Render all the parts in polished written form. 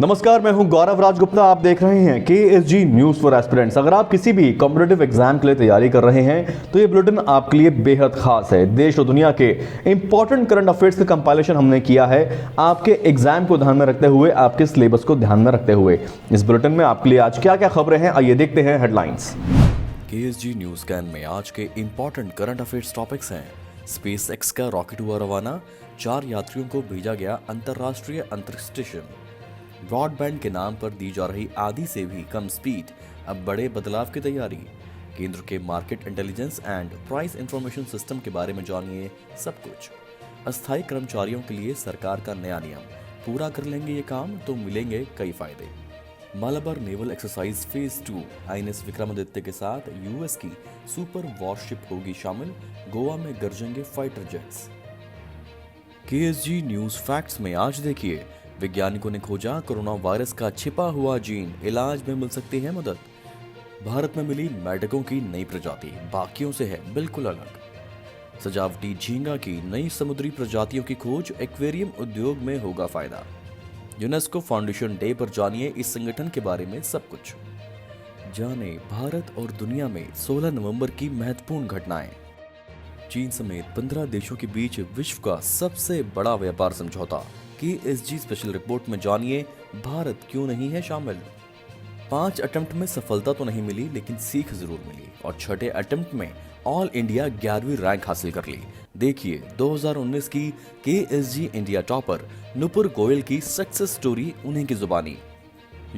नमस्कार, मैं हूं गौरव राजगुप्ता। आप देख रहे हैं KSG न्यूज फॉर एस्पिरेंट्स। अगर आप किसी भी कॉम्पिटिटिव एग्जाम के लिए तैयारी कर रहे हैं तो ये बुलेटिन आपके लिए बेहद खास है। देश और दुनिया के इंपॉर्टेंट करंट अफेयर्स का कंपाइलेशन हमने किया है आपके एग्जाम को ध्यान में रखते हुए, आपके सिलेबस को ध्यान में रखते हुए। इस बुलेटिन में आपके लिए आज क्या क्या खबरें हैं, आइए देखते हैं हेडलाइंस। KSG न्यूज स्कैन में आज के इंपॉर्टेंट करंट अफेयर्स टॉपिक्स हैं। SpaceX का रॉकेट हुआ रवाना, 4 यात्रियों को भेजा गया अंतर्राष्ट्रीय अंतरिक्ष स्टेशन। ब्रॉडबैंड के नाम पर दी जा रही आधी से भी कम स्पीड, अब बड़े बदलाव की तैयारी। केंद्र के market intelligence and price information system के बारे में जानिए सब कुछ। अस्थायी कर्मचारियों के लिए सरकार का नया नियम, पूरा कर लेंगे ये काम तो मिलेंगे कई फायदे। Malabar naval exercise phase 2, INS Vikramaditya के साथ US की सुपर वॉरशिप होगी शामिल, गोवा में गरजेंगे fighter jets. KSG news facts में आज देखिए, वैज्ञानिकों ने खोजा कोरोना वायरस का छिपा हुआ जीन, इलाज में मिल सकती है मदद। भारत में मिली मेढकों की नई प्रजाति, बाकियों से है बिल्कुल अलग। सजावटी झींगा की नई समुद्री प्रजातियों की खोज, एक्वेरियम उद्योग में होगा फायदा। यूनेस्को फाउंडेशन डे पर जानिए इस संगठन के बारे में सब कुछ। जाने भारत और दुनिया में 16 नवंबर की महत्वपूर्ण घटनाएं। चीन समेत 15 देशों के बीच विश्व का सबसे बड़ा व्यापार समझौता। KSG स्पेशल रिपोर्ट में जानिए भारत क्यों नहीं है शामिल। 5 अटेम्प्ट में सफलता तो नहीं मिली, लेकिन सीख जरूर मिली और छठे अटेम्प्ट में ऑल इंडिया 11वीं रैंक हासिल कर ली। देखिए 2019 की KSG India topper Nupur Goyal की सक्सेस स्टोरी उन्हीं की जुबानी।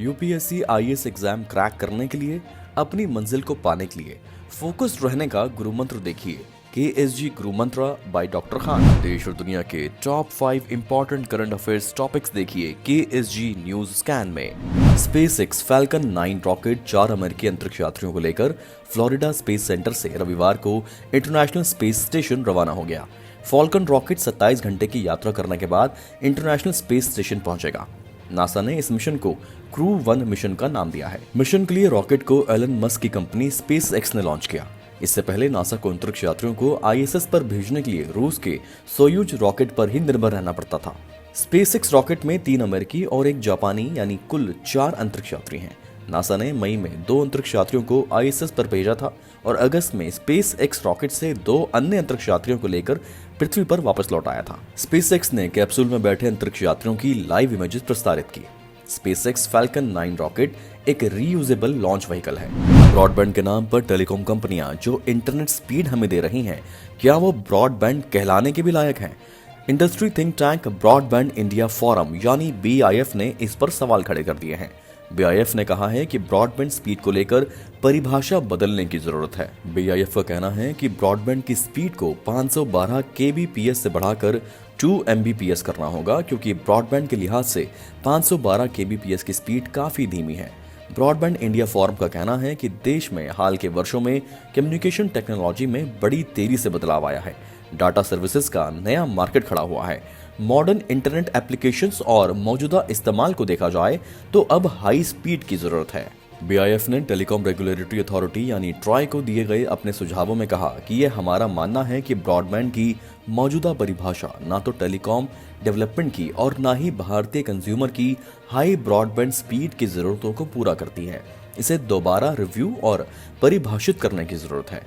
UPSC IAS एग्जाम क्रैक करने के लिए, अपनी मंजिल को पाने के लिए फोकस्ड रहने का गुरु मंत्र देखिए। KSG गुरु मंत्र बाय डॉक्टर खान। देश और दुनिया के top 5 important current affairs topics देखिए KSG न्यूज स्कैन में। SpaceX फैल्कन 9 रॉकेट 4 अमेरिकी अंतरिक्ष यात्रियों को लेकर फ्लोरिडा स्पेस सेंटर से रविवार को इंटरनेशनल स्पेस स्टेशन रवाना हो गया। फॉल्कन रॉकेट 27 घंटे की यात्रा करने के बाद इंटरनेशनल स्पेस स्टेशन पहुंचेगा। नासा ने इस मिशन को क्रू 1 मिशन का नाम दिया है। मिशन के लिए रॉकेट को एलन मस्क की कंपनी SpaceX ने लॉन्च किया। इससे पहले नासा को अंतरिक्ष यात्रियों को ISS पर भेजने के लिए रूस के सोयूज रॉकेट पर ही निर्भर रहना पड़ता था। SpaceX रॉकेट में 3 अमेरिकी और 1 जापानी यानी कुल 4 अंतरिक्ष यात्री हैं। नासा ने मई में 2 अंतरिक्ष यात्रियों को ISS पर भेजा था और अगस्त में SpaceX रॉकेट से 2 अन्य अंतरिक्ष यात्रियों को लेकर पृथ्वी पर वापस लौट आया था। SpaceX ने कैप्सूल में बैठे अंतरिक्ष यात्रियों की लाइव इमेजेस प्रसारित की। SpaceX फैल्कन 9 रॉकेट एक रीयूजेबल लॉन्च व्हीकल है। ब्रॉडबैंड के नाम पर टेलीकॉम कंपनियां जो इंटरनेट स्पीड हमें दे रही हैं, क्या वो ब्रॉडबैंड कहलाने के भी लायक हैं? Industry think tank broadband India forum यानी BIF ने इस पर सवाल खड़े कर दिए हैं। BIF ने कहा है कि ब्रॉडबैंड स्पीड को लेकर परिभाषा बदलने की जरूरत है। BIF का कहना है कि ब्रॉडबैंड की स्पीड को 512 kbps से बढ़ाकर 2 Mbps करना होगा, क्योंकि ब्रॉडबैंड के लिहाज से 512 kbps की स्पीड काफी धीमी है। ब्रॉडबैंड इंडिया फोरम का कहना है कि देश में हाल के वर्षों में कम्युनिकेशन टेक्नोलॉजी में बड़ी तेजी से बदलाव आया है। डाटा सर्विसेज का नया मार्केट खड़ा हुआ है। मॉडर्न इंटरनेट एप्लीकेशंस और मौजूदा इस्तेमाल को देखा जाए तो अब हाई स्पीड की जरूरत है। BIF ने टेलीकॉम रेगुलेटरी अथॉरिटी यानी ट्राई को दिए गए अपने सुझावों में कहा कि यह हमारा मानना है कि ब्रॉडबैंड की मौजूदा परिभाषा ना तो टेलीकॉम डेवलपमेंट की और ना ही भारतीय कंज्यूमर की हाई ब्रॉडबैंड स्पीड की जरूरतों को पूरा करती है। इसे दोबारा रिव्यू और परिभाषित करने की जरूरत है।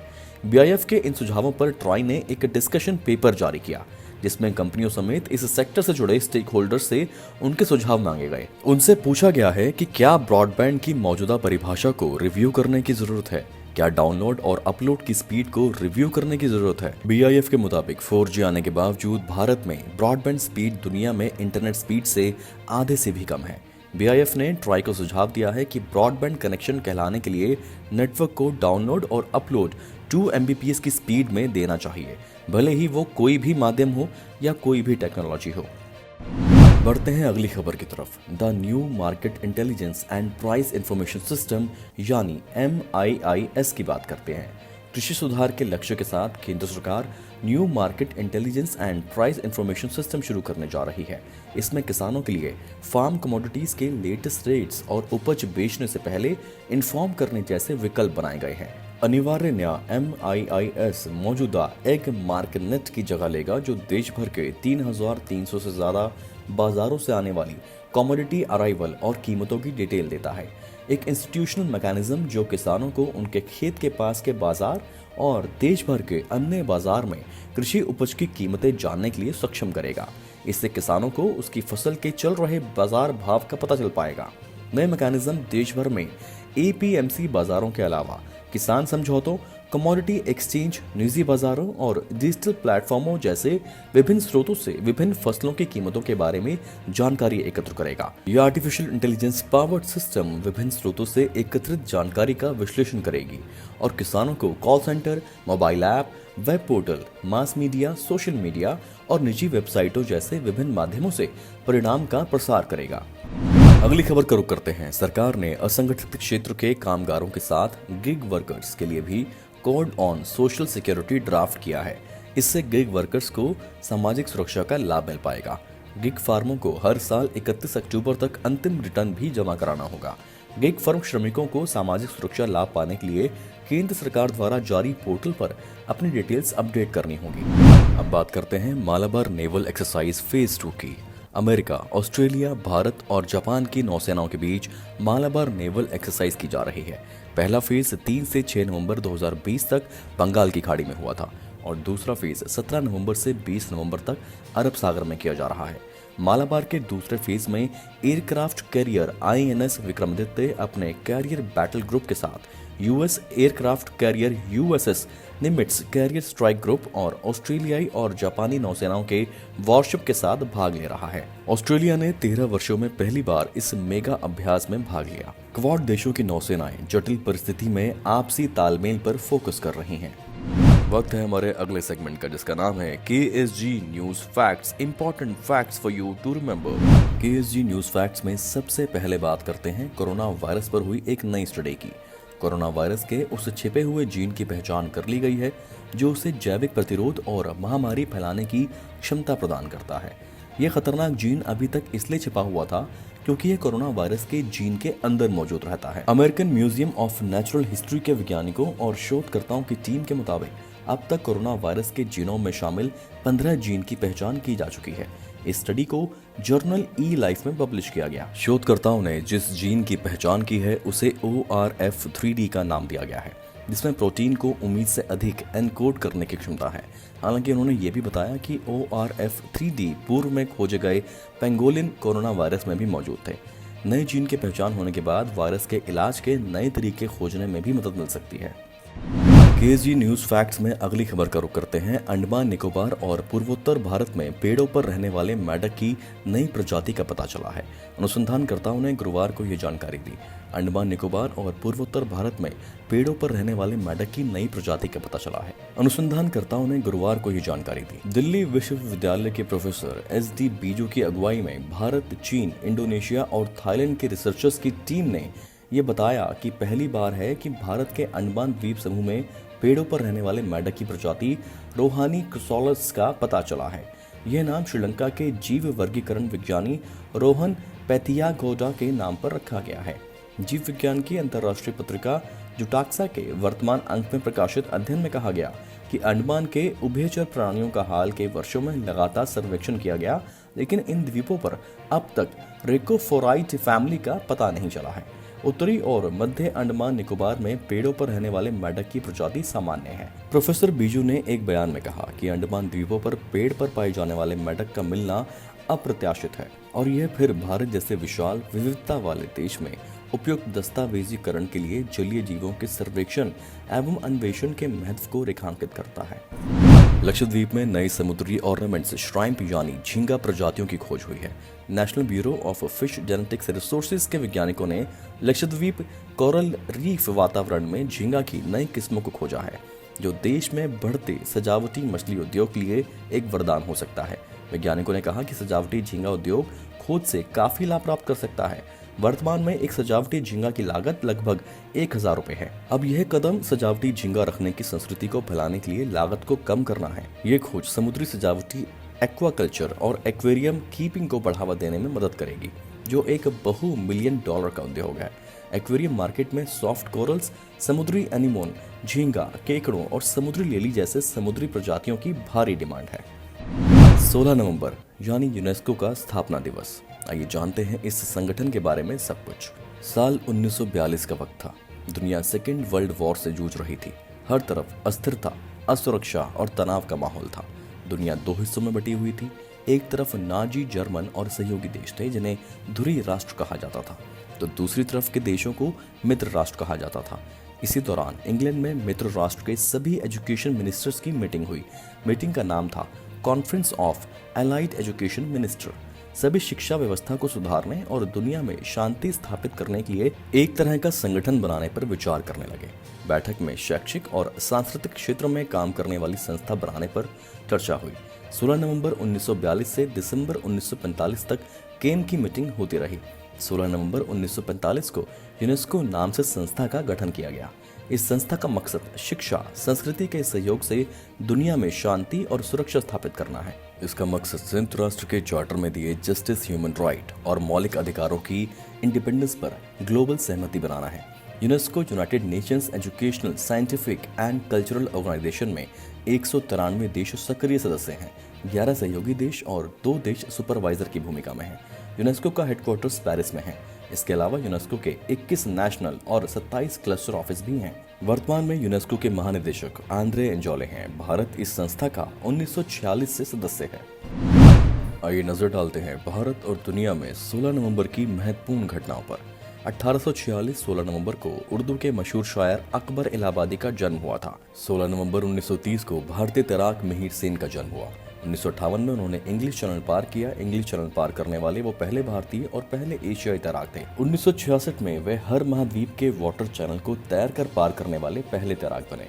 BIF के इन सुझावों पर ट्राई ने एक डिस्कशन पेपर जारी किया, जिसमें कंपनियों समेत इस सेक्टर से जुड़े स्टेक होल्डर्स से उनके सुझाव मांगे गए। उनसे पूछा गया है कि क्या ब्रॉडबैंड की मौजूदा परिभाषा को रिव्यू करने की जरूरत है, क्या डाउनलोड और अपलोड की स्पीड को रिव्यू करने की जरूरत है। BIF के मुताबिक 4G आने के बावजूद भारत में ब्रॉडबैंड स्पीड दुनिया में इंटरनेट स्पीड से आधे से भी कम है। BIF ने ट्राई को सुझाव दिया है कि ब्रॉडबैंड कनेक्शन कहलाने के लिए नेटवर्क को डाउनलोड और अपलोड 2 Mbps की स्पीड में देना चाहिए, भले ही वो कोई भी माध्यम हो या कोई भी टेक्नोलॉजी हो। बढ़ते हैं अगली खबर की तरफ। The new market intelligence and price information system यानी MIIS की बात करते हैं। कृषि सुधार के लक्ष्य के साथ केंद्र सरकार new market intelligence and price information system शुरू करने जा रही है। इसमें किसानों के लिए फार्म कमोडिटीज के लेटेस्ट रेट्स और उपज बेचने से पहले इन्फॉर्म करने जैसे विकल्प बनाए गए हैं। अनिवार्य नया MIIS मौजूदा एग मार्केट नेट की जगह लेगा, जो देश भर के 3,300 से ज्यादा बाजारों से आने वाली कमोडिटी अराइवल और कीमतों की डिटेल देता है। एक इंस्टीट्यूशनल मैकेनिज्म जो किसानों को उनके खेत के पास के बाजार और देश भर के अन्य बाजार में कृषि उपज की कीमतें जानने के लिए सक्षम करेगा। इससे किसानों को उसकी फसल के चल रहे बाजार भाव का पता चल पाएगा। नए मैकेनिज्म देश भर में एपीएमसी बाजारों के अलावा किसान समझौतों, कमोडिटी एक्सचेंज, निजी बाजारों और डिजिटल प्लेटफॉर्मों जैसे विभिन्न स्रोतों से विभिन्न फसलों की कीमतों के बारे में जानकारी एकत्र करेगा। यह आर्टिफिशियल इंटेलिजेंस पावर्ड सिस्टम विभिन्न स्रोतों से एकत्रित जानकारी का विश्लेषण करेगी और किसानों को call centre, mobile app, web portal, mass media, social media और निजी वेबसाइटों जैसे विभिन्न माध्यमों से परिणाम का प्रसार करेगा। अगली खबर का रुख करते हैं। सरकार ने असंगठित क्षेत्र के कामगारों के साथ गिग वर्कर्स के लिए भी code on social security draft किया है। इससे गिग वर्कर्स को सामाजिक सुरक्षा का लाभ मिल पाएगा। गिग फार्मों को हर साल 31 अक्टूबर तक अंतिम रिटर्न भी जमा कराना होगा। गिग फर्म श्रमिकों को सामाजिक सुरक्षा लाभ पाने के लिए केंद्र सरकार द्वारा जारी पोर्टल पर अपनी डिटेल्स अपडेट करनी होगी। अब बात करते हैं मालाबार नेवल एक्सरसाइज फेज 2 की। अमेरिका, ऑस्ट्रेलिया, भारत और जापान की नौसेनाओं के बीच मालाबार नेवल एक्सरसाइज की जा रही है। पहला फेज 3 से 6 नवंबर 2020 तक बंगाल की खाड़ी में हुआ था और दूसरा फेज 17 नवंबर से 20 नवंबर तक अरब सागर में किया जा रहा है। मालाबार के दूसरे फेज में एयरक्राफ्ट कैरियर INS विक्रमादित्य अपने कैरियर बैटल ग्रुप के साथ US aircraft carrier USS Nimitz carrier strike group और ऑस्ट्रेलियाई और जापानी नौसेनाओं के वॉरशिप के साथ भाग ले रहा है। ऑस्ट्रेलिया ने 13 वर्षों में पहली बार इस मेगा अभ्यास में भाग लिया। क्वाड देशों की नौसेनाएं जटिल परिस्थिति में आपसी तालमेल पर फोकस कर रही हैं। वक्त है हमारे अगले सेगमेंट का, जिसका नाम है KSG news facts, important facts for you to remember. KSG news facts में सबसे पहले बात करते हैं कोरोना वायरस पर हुई एक नई स्टडी की। कोरोना वायरस के उस छिपे हुए जीन की पहचान कर ली गई है जो उसे जैविक प्रतिरोध और महामारी फैलाने की क्षमता प्रदान करता है। यह खतरनाक जीन अभी तक इसलिए छिपा हुआ था क्योंकि यह कोरोना वायरस के जीन के अंदर मौजूद रहता है। American museum of natural history के वैज्ञानिकों और शोधकर्ताओं की टीम के मुताबिक अब तक कोरोना वायरस के जीनोम में शामिल 15 जीन की पहचान की जा चुकी है। इस स्टडी को जर्नल E-Life में पब्लिश किया गया। शोधकर्ताओं ने जिस जीन की पहचान की है उसे ORF3D का नाम दिया गया है, जिसमें प्रोटीन को उम्मीद से अधिक एनकोड करने की क्षमता है। हालांकि उन्होंने ये भी बताया कि ORF3D पूर्व में खोजे गए पेंगोलिन कोरोना वायरस में भी मौजूद थे। नए जीन की पहचान होने के बाद वायरस के इलाज के नए तरीके खोजने में भी मदद मिल सकती है। KSG न्यूज फैक्ट्स में अगली खबर का रुख करते हैं। अंडमान निकोबार और पूर्वोत्तर भारत में पेड़ों पर रहने वाले मेंढक की नई प्रजाति का पता चला है। अनुसंधानकर्ताओं ने गुरुवार को ये जानकारी दी। अंडमान निकोबार और पूर्वोत्तर भारत में पेड़ों पर रहने वाले मेंढक की नई प्रजाति का पता चला है। अनुसंधानकर्ताओं ने गुरुवार को ये जानकारी दी। दिल्ली विश्वविद्यालय के प्रोफेसर SD बीजू की अगुवाई में भारत, चीन, इंडोनेशिया और थाईलैंड के रिसर्चर्स की टीम ने ये बताया कि पहली बार है कि भारत के अंडमान द्वीप समूह में पेड़ों पर रहने वाले मेंढक की प्रजाति रोहानी क्रिसोलस का पता चला है। यह नाम श्रीलंका के जीव वर्गीकरण विज्ञानी रोहन पैथियागोडा के नाम पर रखा गया है। जीव विज्ञान की अंतर्राष्ट्रीय पत्रिका जुटाक्सा के वर्तमान अंक में प्रकाशित अध्ययन में कहा गया कि अंडमान के उभयचर प्राणियों का हाल के वर्षों में लगातार सर्वेक्षण किया गया, लेकिन इन द्वीपों पर अब तक रेकोफोराइट फैमिली का पता नहीं चला है। उत्तरी और मध्य अंडमान निकोबार में पेड़ों पर रहने वाले मेंढक की प्रजाति सामान्य है। प्रोफेसर बीजू ने एक बयान में कहा कि अंडमान द्वीपों पर पेड़ पर पाए जाने वाले मेंढक का मिलना अप्रत्याशित है और यह फिर भारत जैसे विशाल विविधता वाले देश में उपयुक्त दस्तावेजीकरण के लिए जलीय जीवों के सर्वेक्षण एवं अन्वेषण के महत्व को रेखांकित करता है। लक्षद्वीप में नई समुद्री ऑर्नामेंट्स श्राइम्प यानी झींगा प्रजातियों की खोज हुई है। National bureau of fish genetics resources के वैज्ञानिकों ने लक्षद्वीप कोरल रीफ वातावरण में झींगा की नई किस्मों को खोजा है, जो देश में बढ़ते सजावटी मछली उद्योग के लिए एक वरदान हो सकता है। वैज्ञानिकों ने कहा कि सजावटी झींगा उद्योग खोज से काफी लाभ प्राप्त कर सकता है। वर्तमान में एक सजावटी झींगा की लागत लगभग 1000 रुपए है। अब यह कदम सजावटी झींगा रखने की संस्कृति को फैलाने के लिए लागत को कम करना है। ये खोज समुद्री सजावटी एक्वाकल्चर और एक्वेरियम कीपिंग को बढ़ावा देने में मदद करेगी, जो एक बहु मिलियन डॉलर का उद्योग है। एक्वेरियम मार्केट में सॉफ्ट कोरल्स, समुद्री एनीमोन, झींगा, केकड़ों और समुद्री लेली जैसे समुद्री प्रजातियों की भारी डिमांड है। 16 नवंबर यानी यूनेस्को का स्थापना दिवस। आइए जानते हैं इस संगठन के बारे में सब कुछ। साल 1942 का वक्त था। दुनिया सेकेंड वर्ल्ड वॉर से जूझ रही थी। हर तरफ अस्थिरता, असुरक्षा और तनाव का माहौल था। दुनिया दो हिस्सों में बटी हुई थी। एक तरफ नाजी जर्मन और सहयोगी देश थे जिन्हें धुरी राष्ट्र कहा जाता था, तो दूसरी तरफ के देशों को मित्र राष्ट्र कहा जाता था। इसी दौरान इंग्लैंड में मित्र राष्ट्र के सभी एजुकेशन मिनिस्टर्स की मीटिंग हुई। मीटिंग का नाम था conference of allied education minister. सभी शिक्षा व्यवस्था को सुधारने और दुनिया में शांति स्थापित करने के लिए एक तरह का संगठन बनाने पर विचार करने लगे। बैठक में शैक्षिक और सांस्कृतिक क्षेत्र में काम करने वाली संस्था बनाने पर चर्चा हुई। 16 नवंबर 1942 से दिसंबर 1945 तक केन की मीटिंग होती रही। 16 नवंबर 1945 को यूनेस्को नाम से संस्था का गठन किया गया। इस संस्था का मकसद शिक्षा, संस्कृति के सहयोग से दुनिया में शांति और सुरक्षा स्थापित करना है। इसका मकसद संयुक्त राष्ट्र के चार्टर में दिए जस्टिस, ह्यूमन राइट और मौलिक अधिकारों की इंडिपेंडेंस पर ग्लोबल सहमति बनाना है। UNESCO United Nations educational, scientific and cultural organisation में 193 देश सक्रिय सदस्य हैं। 11 सहयोगी देश और 2 देश सुपरवाइजर की भूमिका में हैं। यूनेस्को का हेडक्वार्टर्स पेरिस में है। इसके अलावा यूनेस्को के 21 नेशनल और 27 क्लस्टर ऑफिस भी हैं। वर्तमान में यूनेस्को के महानिदेशक आंद्रे एंजोले हैं। भारत इस संस्था का 1946 से सदस्य है। आइए नजर डालते हैं भारत और दुनिया में 16 नवंबर की महत्वपूर्ण घटनाओं पर। 1846 16 नवंबर को उर्दू के मशहूर शायर अकबर इलाहाबादी का जन्म हुआ था। 16 नवंबर 1930 को भारतीय तैराक मिहिर सेन का जन्म हुआ। 1958 में उन्होंने इंग्लिश चैनल पार किया। इंग्लिश चैनल पार करने वाले वो पहले भारतीय और पहले एशियाई तैराक थे। 1966 में वे हर महाद्वीप के वाटर चैनल को तैर कर पार करने वाले पहले तैराक बने।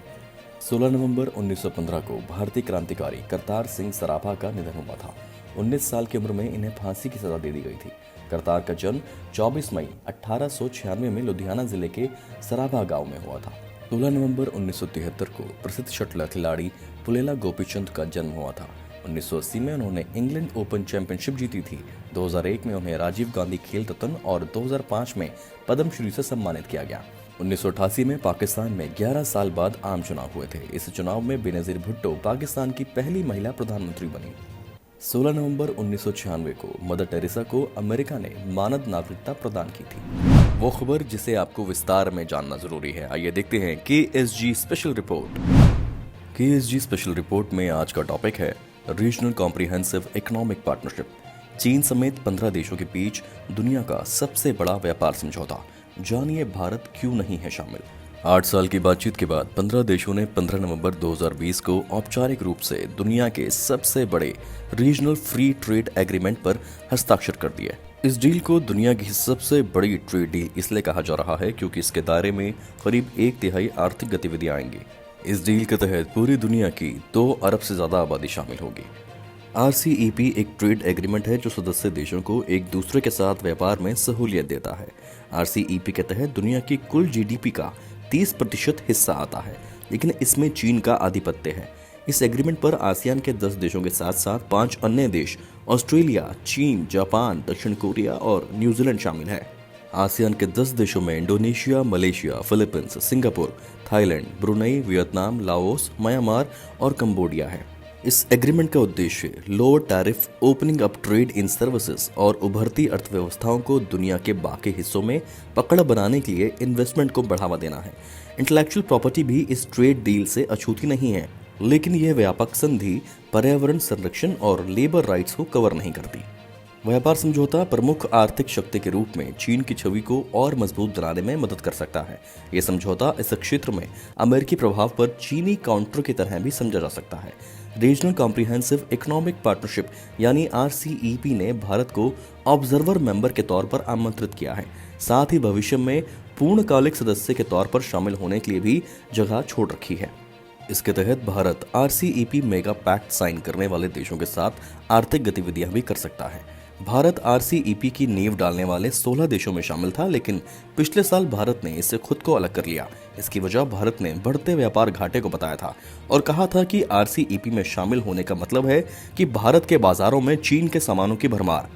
16 नवंबर 1915 को भारतीय क्रांतिकारी करतार सिंह सराभा का निधन हुआ था। 19 साल की उम्र में इन्हें फांसी की सजा दे दी गई थी। करतार का जन्म 24 मई 1896 में लुधियाना जिले के सराभा गांव में हुआ था। 16 नवंबर 1973 को प्रसिद्ध शटलर खिलाड़ी पुलेला गोपीचंद का जन्म हुआ था। 1980 में उन्होंने इंग्लैंड ओपन चैंपियनशिप जीती थी। 2001 में उन्हें राजीव गांधी खेल रत्न और 2005 में पद्मश्री से सम्मानित किया गया। 1988 में पाकिस्तान में 11 साल बाद आम चुनाव हुए थे। इस चुनाव में बेनजीर भुट्टो पाकिस्तान की पहली महिला प्रधानमंत्री बनी। 16 नवंबर 1996 को मदर टेरेसा को अमेरिका ने मानद नागरिकता प्रदान की थी। वो खबर जिसे आपको विस्तार में जानना जरूरी है। आइए देखते हैं KSG special report. KSG special report में आज का टॉपिक है रीजनल कॉम्प्रिहेंसिव इकोनॉमिक पार्टनरशिप। चीन समेत 15 देशों के बीच दुनिया का सबसे बड़ा व्यापार समझौता। जानिए भारत क्यों नहीं है शामिल। 8 साल की बातचीत के बाद 15 देशों ने 15 नवंबर 2020 को औपचारिक रूप से दुनिया के सबसे बड़े रीजनल फ्री ट्रेड एग्रीमेंट पर हस्ताक्षर कर दिए। इस डील को दुनिया की सबसे बड़ी ट्रेड डील इसलिए कहा जा रहा है क्योंकि इसके दायरे में करीब 1/3 आर्थिक गतिविधियां आएंगी। इस डील के तहत पूरी दुनिया की 2 अरब से ज्यादा आबादी शामिल होगी। RCEP एक ट्रेड एग्रीमेंट है जो सदस्य देशों को एक दूसरे के साथ व्यापार में सहूलियत देता है। RCEP के तहत दुनिया की कुल GDP का 30% हिस्सा आता है, लेकिन इसमें चीन का आधिपत्य है। इस एग्रीमेंट पर आसियान के 10 देशों के साथ साथ 5 अन्य देश ऑस्ट्रेलिया, चीन, जापान, दक्षिण कोरिया और न्यूजीलैंड शामिल है। आसियान के 10 देशों में Indonesia, Malaysia, Philippines, Singapore, Thailand, Brunei, Vietnam, Laos, Myanmar और कंबोडिया है। इस एग्रीमेंट का उद्देश्य lower tariff, opening up trade in services और उभरती अर्थव्यवस्थाओं को दुनिया के बाकी हिस्सों में पकड़ बनाने के लिए इन्वेस्टमेंट को बढ़ावा देना है। इंटेलेक्चुअल प्रॉपर्टी भी इस ट्रेड डील से अछूती नहीं है, लेकिन यह व्यापक संधि पर्यावरण संरक्षण और लेबर राइट्स को कवर नहीं करती। व्यापार समझौता प्रमुख आर्थिक शक्ति के रूप में चीन की छवि को और मजबूत बनाने में मदद कर सकता है। यह समझौता इस क्षेत्र में अमेरिकी प्रभाव पर चीनी काउंटर की तरह भी समझा जा सकता है। रीजनल कॉम्प्रिहेंसिव इकोनॉमिक पार्टनरशिप यानी RCEP ने भारत को ऑब्जर्वर मेंबर के तौर पर आमंत्रित किया है। साथ ही भविष्य में पूर्णकालिक सदस्य के तौर पर शामिल होने के लिए भी जगह छोड़ रखी है। इसके तहत Bharat RCEP mega pact sign करने वाले देशों के साथ आर्थिक गतिविधियां भी कर सकता है। भारत RCEP की नींव डालने वाले 16 देशों में शामिल था, लेकिन पिछले साल भारत ने इससे खुद को अलग कर लिया। इसकी वजह भारत ने बढ़ते व्यापार घाटे को बताया था और कहा था कि RCEP में शामिल होने का मतलब है कि भारत के बाजारों में चीन के सामानों की भरमार।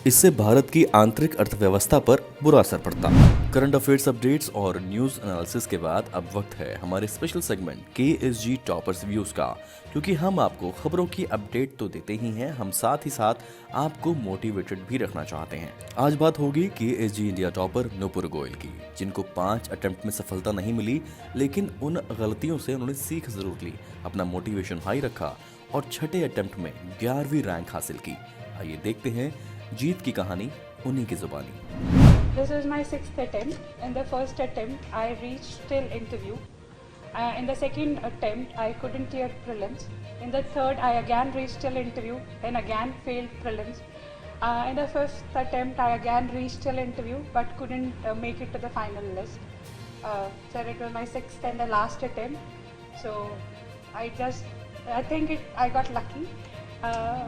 इससे भारत की आंतरिक अर्थव्यवस्था पर बुरा असर पड़ता। करंट अफेयर्स अपडेट्स और न्यूज एनालिसिस के बाद अब वक्त है हमारे special segment KSG toppers views का, क्योंकि हम आपको खबरों की अपडेट तो देते ही हैं, हम साथ ही साथ आपको मोटिवेटेड भी रखना चाहते हैं। आज बात होगी KSG India topper Nupur Goyal की, जिनको 5 अटेम्प्ट में सफलता नहीं मिली, लेकिन उन गलतियों से उन्होंने सीख जरूर ली, अपना मोटिवेशन हाई रखा और छठे अटेम्प्ट में 11वीं रैंक हासिल की। आइए देखते हैं जीत की कहानी उन्हीं की जुबानी। This was my 6th attempt. In the first attempt, I reached till interview. In the second attempt, I couldn't clear prelims. In the third, I again reached till interview and again failed prelims. In the fifth attempt, I again reached till interview but couldn't make it to the final list. So it was my 6th and the last attempt. So I think I got lucky.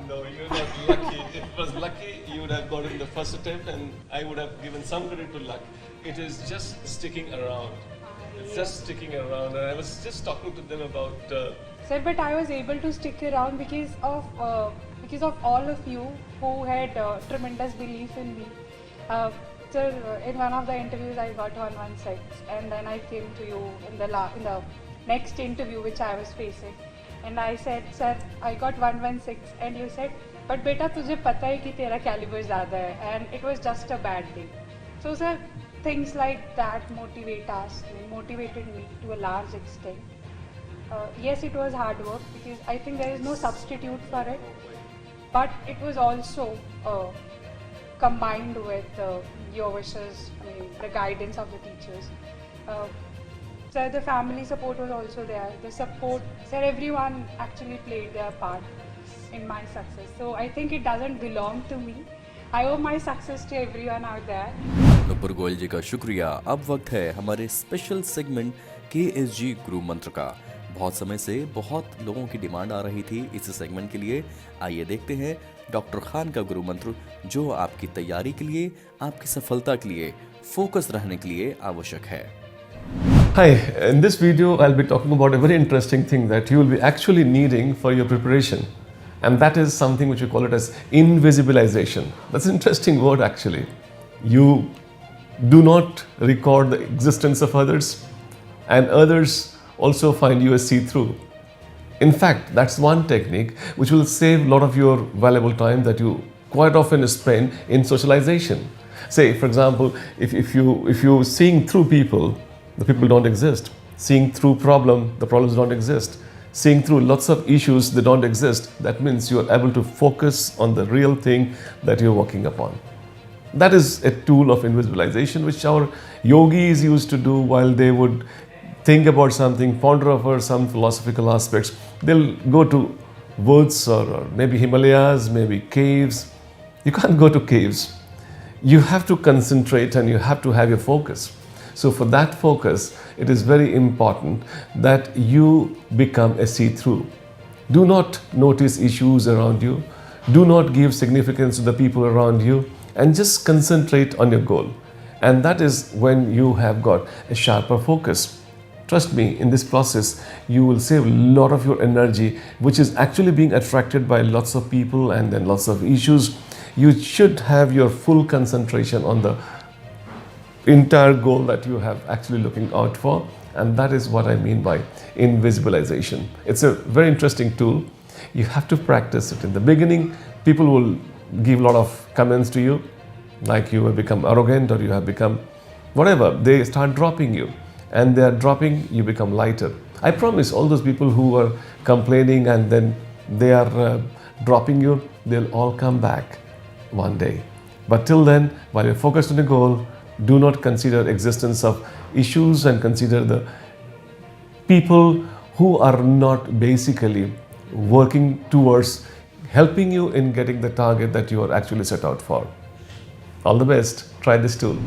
No, you're not lucky. If it was lucky, you would have gotten the first attempt, and I would have given some credit to luck. It is just sticking around. It's just sticking around. And I was just talking to them about. Sir, but I was able to stick around because of all of you who had tremendous belief in me. Sir, in one of the interviews, I got 116, and then I came to you in the next interview which I was facing. And I said, sir, I got 116, and you said, but beta तुझे पता है कि तेरा caliber ज़्यादा है, and it was just a bad day. So sir, things like that motivated me to a large extent. Yes, it was hard work because I think there is no substitute for it, but it was also combined with your wishes, the guidance of the teachers. Sir, the family support was also there. The support, sir, everyone actually played their part in my success. So I think it doesn't belong to me. I owe my success to everyone out there. Nupur Goyal जी का शुक्रिया। अब वक्त है हमारे special segment KSG गुरु मंत्र का। बहुत समय से बहुत लोगों की डिमांड आ रही थी इस सेगमेंट के लिए। आइए देखते हैं डॉक्टर खान का गुरु मंत्र, जो आपकी तैयारी के लिए, आपकी सफलता के लिए, फोकस रहने के लिए आवश्यक है। Hi, in this video, I'll be talking about a very interesting thing that you will be actually needing for your preparation, and that is something which we call it as invisibilization. That's an interesting word, actually. You do not record the existence of others, and others also find you as see-through. In fact, that's one technique which will save a lot of your valuable time that you quite often spend in socialization. Say, for example, if you're seeing through people, the people don't exist. Seeing through the problems don't exist. Seeing through lots of issues, they don't exist. That means you are able to focus on the real thing that you're working upon. That is a tool of invisibilization which our yogis used to do while they would think about something, ponder over some philosophical aspects. They'll go to woods or maybe Himalayas, maybe caves. You can't go to caves. You have to concentrate and you have to have your focus. So for that focus, it is very important that you become a see-through. Do not notice issues around you. Do not give significance to the people around you, and just concentrate on your goal. And that is when you have got a sharper focus. Trust me, in this process, you will save a lot of your energy, which is actually being attracted by lots of people and then lots of issues. You should have your full concentration on the entire goal that you have actually looking out for, and that is what I mean by invisibilization. It's a very interesting tool. You have to practice it. In the beginning, people will give a lot of comments to you, like you have become arrogant or you have become whatever. They start dropping you, and they are dropping, you become lighter. I promise all those people who are complaining and then they are dropping you, they'll all come back one day. But till then, while you're focused on the goal, do not consider existence of issues and consider the people who are not basically working towards helping you in getting the target that you are actually set out for. All the best. Try this tool.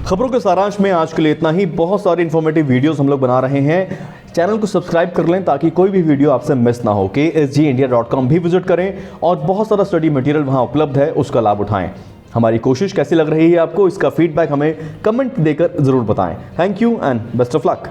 खबरों के सारांश में आज के लिए इतना ही। बहुत सारी इन्फॉर्मेटिव वीडियोस हम लोग बना रहे हैं। चैनल को सब्सक्राइब कर लें ताकि कोई भी वीडियो आपसे मिस ना हो। KSGindia.com भी विजिट करें और बहुत सारा स्टडी मटेरियल वहां उपलब्ध है, उसका लाभ उठाएं। हमारी कोशिश कैसी लग रही है आपको, इसका फीडबैक हमें कमेंट देकर जरूर बताएं। Thank you and best of luck.